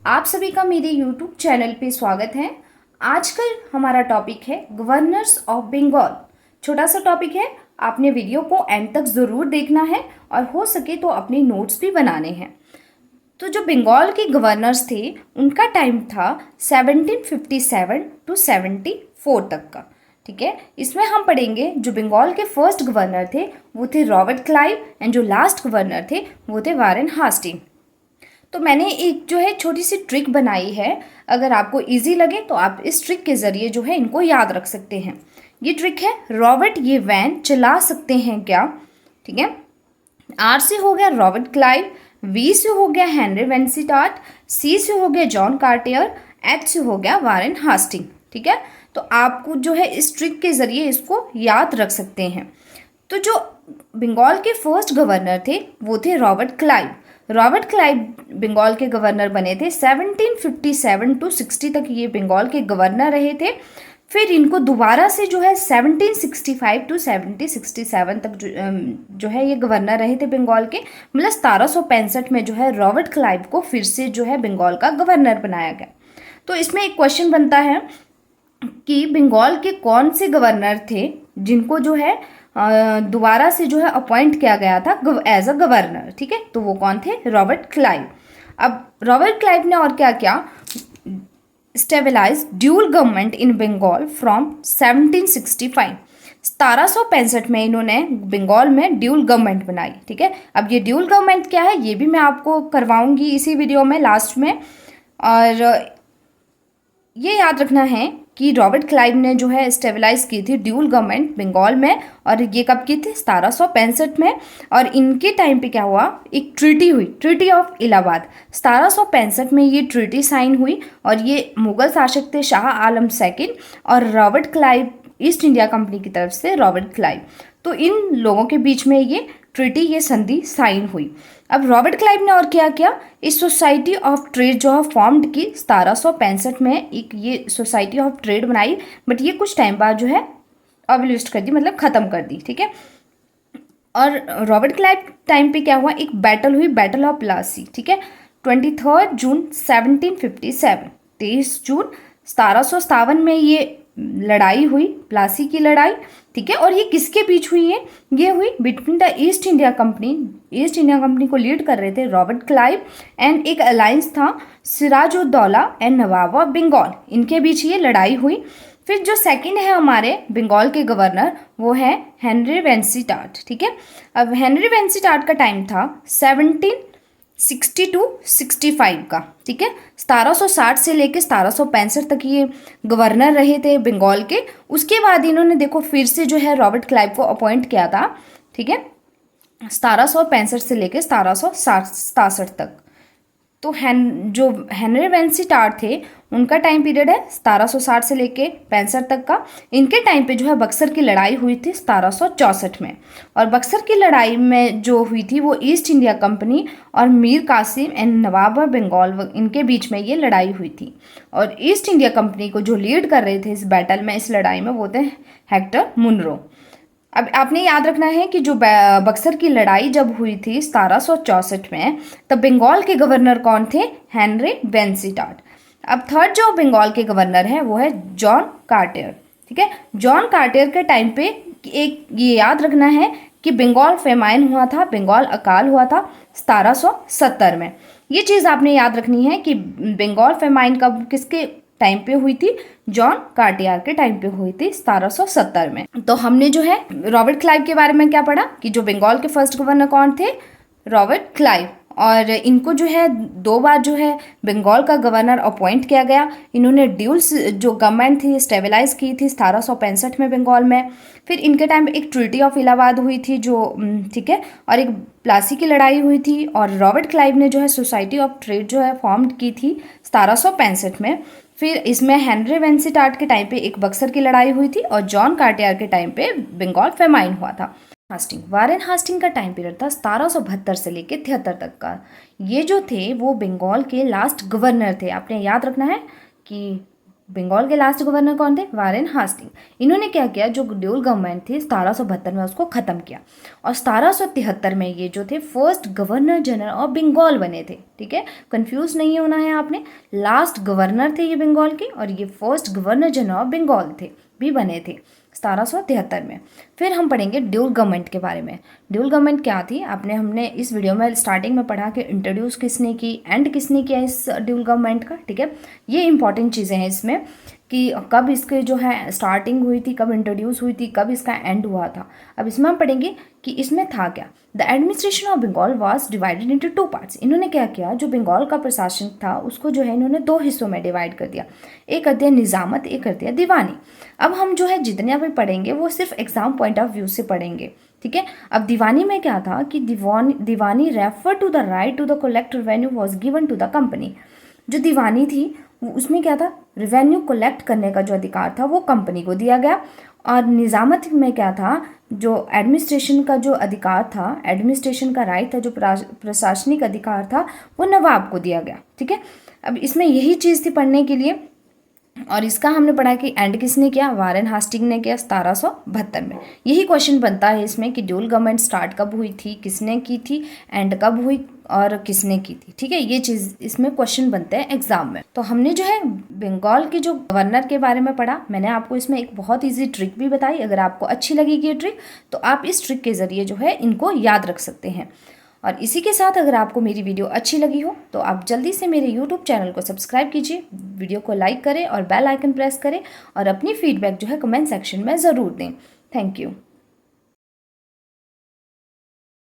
आप सभी का मेरे YouTube चैनल पे स्वागत है। आज का हमारा टॉपिक है गवर्नर्स ऑफ बंगाल। छोटा सा टॉपिक है, आपने वीडियो को एंड तक ज़रूर देखना है और हो सके तो अपने नोट्स भी बनाने हैं। तो जो बंगाल के गवर्नर्स थे उनका टाइम था 1757 टू 74 तक का। ठीक है, इसमें हम पढ़ेंगे जो बंगाल के फर्स्ट गवर्नर थे वो थे रॉबर्ट क्लाइव एंड जो लास्ट गवर्नर थे वो थे वारेन हास्टिंग। तो मैंने एक जो है छोटी सी ट्रिक बनाई है, अगर आपको इजी लगे तो आप इस ट्रिक के ज़रिए जो है इनको याद रख सकते हैं। ये ट्रिक है, रॉबर्ट ये वैन चला सकते हैं क्या। ठीक है, आर से हो गया रॉबर्ट क्लाइव, वी से हो गया हेनरी वेंसिटाट, सी से हो गया जॉन कार्टियर, एच से हो गया वारेन हास्टिंग। ठीक है, तो आपको जो है इस ट्रिक के ज़रिए इसको याद रख सकते हैं। तो जो बंगाल के फर्स्ट गवर्नर थे वो थे Robert Clive. Robert Clive Bengal के गवर्नर बने थे 1757 टू 60 तक, ये बंगाल के गवर्नर रहे थे। फिर इनको दोबारा से जो है 1765 टू 1767 तक जो है ये गवर्नर रहे थे बंगाल के। मतलब 1765 में जो है रॉबर्ट क्लाइव को फिर से जो है बंगाल का गवर्नर बनाया गया। तो इसमें एक क्वेश्चन बनता है कि बंगाल के कौन से गवर्नर थे जिनको जो है दोबारा से जो है अपॉइंट किया गया था एज अ गवर्नर। ठीक है, तो वो कौन थे? Robert Clive. अब रॉबर्ट क्लाइव ने और क्या क्या, stabilize dual government in Bengal from 1765। 1765 में इन्होंने बंगाल में ड्यूल गवर्नमेंट बनाई। ठीक है, अब ये ड्यूल गवर्नमेंट क्या है ये भी मैं आपको करवाऊंगी इसी वीडियो में लास्ट में। और ये याद रखना है कि रॉबर्ट क्लाइव ने जो है स्टेबलाइज की थी ड्यूल गवर्नमेंट बंगाल में, और ये कब की थी? 1765 में। और इनके टाइम पे क्या हुआ, एक ट्रीटी हुई, ट्रीटी ऑफ इलाहाबाद। 1765 में ये ट्रीटी साइन हुई और ये मुगल शासक थे शाह आलम सेकंड और Robert Clive, east India company की तरफ से रॉबर्ट क्लाइव। तो इन लोगों के बीच में ये ट्रीटी, ये संधि साइन हुई। अब रॉबर्ट क्लाइव ने और क्या किया, इस सोसाइटी ऑफ ट्रेड जो है फॉर्म्ड की 1765 में, एक ये सोसाइटी ऑफ ट्रेड बनाई, बट ये कुछ टाइम बाद जो है अबलिस्ट कर दी, मतलब खत्म कर दी। ठीक है, और रॉबर्ट क्लाइव टाइम पे क्या हुआ, एक बैटल हुई, बैटल ऑफ प्लासी। ठीक है, 23 जून 1757, 23 जून 1757 में ये लड़ाई हुई, प्लासी की लड़ाई। ठीक है, और ये किसके बीच हुई है? ये हुई between the East India Company. East India Company को लीड कर रहे थे रॉबर्ट क्लाइव एंड एक अलायंस था सिराजुद्दौला एंड नवाब ऑफ बंगाल, इनके बीच ये लड़ाई हुई। फिर जो सेकंड है हमारे बंगाल के गवर्नर वो है हेनरी वेंसिटाट। ठीक है, अब हेनरी वेंसिटाट का टाइम था 1760 टू 65 का। ठीक है, 1760 से लेके 1765 तक ये गवर्नर रहे थे बंगाल के। उसके बाद इन्होंने देखो फिर से जो है रॉबर्ट क्लाइव को अपॉइंट किया था। ठीक है, 1765 से लेके 1767 तक। तो जो हेनरी वेंसिटाट थे उनका टाइम पीरियड है 1760 से लेके 65 तक का। इनके टाइम पे जो है बक्सर की लड़ाई हुई थी 1764 में, और बक्सर की लड़ाई में जो हुई थी वो ईस्ट इंडिया कंपनी और मीर कासिम एंड नवाब बंगाल, इनके बीच में ये लड़ाई हुई थी। और ईस्ट इंडिया कंपनी को जो लीड कर रहे थे इस बैटल में, इस लड़ाई में, वो थे हेक्टर मुनरो। अब आपने याद रखना है कि जो बक्सर की लड़ाई जब हुई थी 1764 में, तब बंगाल के गवर्नर कौन थे? हेनरी वेंसिटाट। अब थर्ड जो बंगाल के गवर्नर हैं वो है जॉन कार्टियर। ठीक है, जॉन कार्टियर के टाइम पे एक ये याद रखना है कि बंगाल फेमाइन हुआ था, बंगाल अकाल हुआ था 1770 में। ये चीज़ आपने याद रखनी है कि बंगाल फेमाइन कब, किसके टाइम पे हुई थी? जॉन कार्टियर के टाइम पे हुई थी 1770 में। तो हमने जो है रॉबर्ट क्लाइव के बारे में क्या पढ़ा कि जो बंगाल के फर्स्ट गवर्नर कौन थे? Robert Clive. और इनको जो है 2 बार जो है बंगाल का गवर्नर अपॉइंट किया गया। इन्होंने ड्यूल्स जो गवर्नमेंट थी स्टेबलाइज की थी 1765 में बंगाल में। फिर इनके टाइम एक ट्रीटी ऑफ इलाहाबाद हुई थी जो, ठीक है, और एक प्लासी की लड़ाई हुई थी। और रॉबर्ट क्लाइव ने जो है सोसाइटी ऑफ ट्रेड जो है फॉर्म की थी 1765 में। फिर इसमें हेनरी वेंसिटाट के टाइम पे एक बक्सर की लड़ाई हुई थी और जॉन कार्टियर के टाइम पे बंगाल फेमाइन हुआ था। हास्टिंग, वारेन हास्टिंग का टाइम पीरियड था 1772 से लेके 73 तक का। ये जो थे वो बंगाल के लास्ट गवर्नर थे। आपने याद रखना है कि बंगाल के लास्ट गवर्नर कौन थे? Warren Hastings. इन्होंने क्या किया, जो ड्यूल गवर्नमेंट थी 1772 में उसको ख़त्म किया और 1773 में ये जो थे first governor general of Bengal बने थे। ठीक है, कंफ्यूज नहीं होना है आपने। लास्ट गवर्नर थे ये बंगाल के और ये first governor general of Bengal थे भी बने थे 1773 में। फिर हम पढ़ेंगे ड्यूल गवर्नमेंट के बारे में। ड्यूल गवर्नमेंट क्या थी, हमने इस वीडियो में स्टार्टिंग में पढ़ा कि इंट्रोड्यूस किसने की, एंड किसने किया इस ड्यूल गवर्नमेंट का। ठीक है, ये इंपॉर्टेंट चीज़ें हैं इसमें कि कब इसके जो है स्टार्टिंग हुई थी, कब इंट्रोड्यूस हुई थी, कब इसका एंड हुआ था। अब इसमें हम पढ़ेंगे कि इसमें था क्या। The administration of Bengal was divided into 2 parts. इन्होंने क्या किया, जो बंगाल का प्रशासन था उसको जो है इन्होंने 2 हिस्सों में डिवाइड कर दिया। एक कर दिया निज़ामत, एक कर दिया दीवानी। अब हम जो है जितने भी पढ़ेंगे वो सिर्फ एग्जाम पॉइंट ऑफ व्यू से पढ़ेंगे। ठीक है, अब दीवानी में क्या था कि diwani refer to the right to the collect revenue was given to the company. जो दीवानी थी उसमें क्या था, रेवेन्यू कलेक्ट करने का जो अधिकार था वो कंपनी को दिया गया। और निज़ामत में क्या था, जो एडमिनिस्ट्रेशन का जो अधिकार था, एडमिनिस्ट्रेशन का राइट था, जो प्रशासनिक अधिकार था वो नवाब को दिया गया। ठीक है, अब इसमें यही चीज़ थी पढ़ने के लिए। और इसका हमने पढ़ा कि एंड किसने किया, वारेन हास्टिंग ने किया 1772 में। यही क्वेश्चन बनता है इसमें कि ड्यूल गवर्नमेंट स्टार्ट कब हुई थी, किसने की थी, एंड कब हुई और किसने की थी। ठीक है, ये चीज़ इसमें क्वेश्चन बनते हैं एग्जाम में। तो हमने जो है बंगाल के जो गवर्नर के बारे में पढ़ा। मैंने आपको इसमें एक बहुत ईजी ट्रिक भी बताई। अगर आपको अच्छी लगेगी ये ट्रिक तो आप इस ट्रिक के ज़रिए जो है इनको याद रख सकते हैं। और इसी के साथ अगर आपको मेरी वीडियो अच्छी लगी हो तो आप जल्दी से मेरे YouTube चैनल को सब्सक्राइब कीजिए, वीडियो को लाइक करें और बेल आइकन प्रेस करें और अपनी फीडबैक जो है कमेंट सेक्शन में ज़रूर दें। Thank you.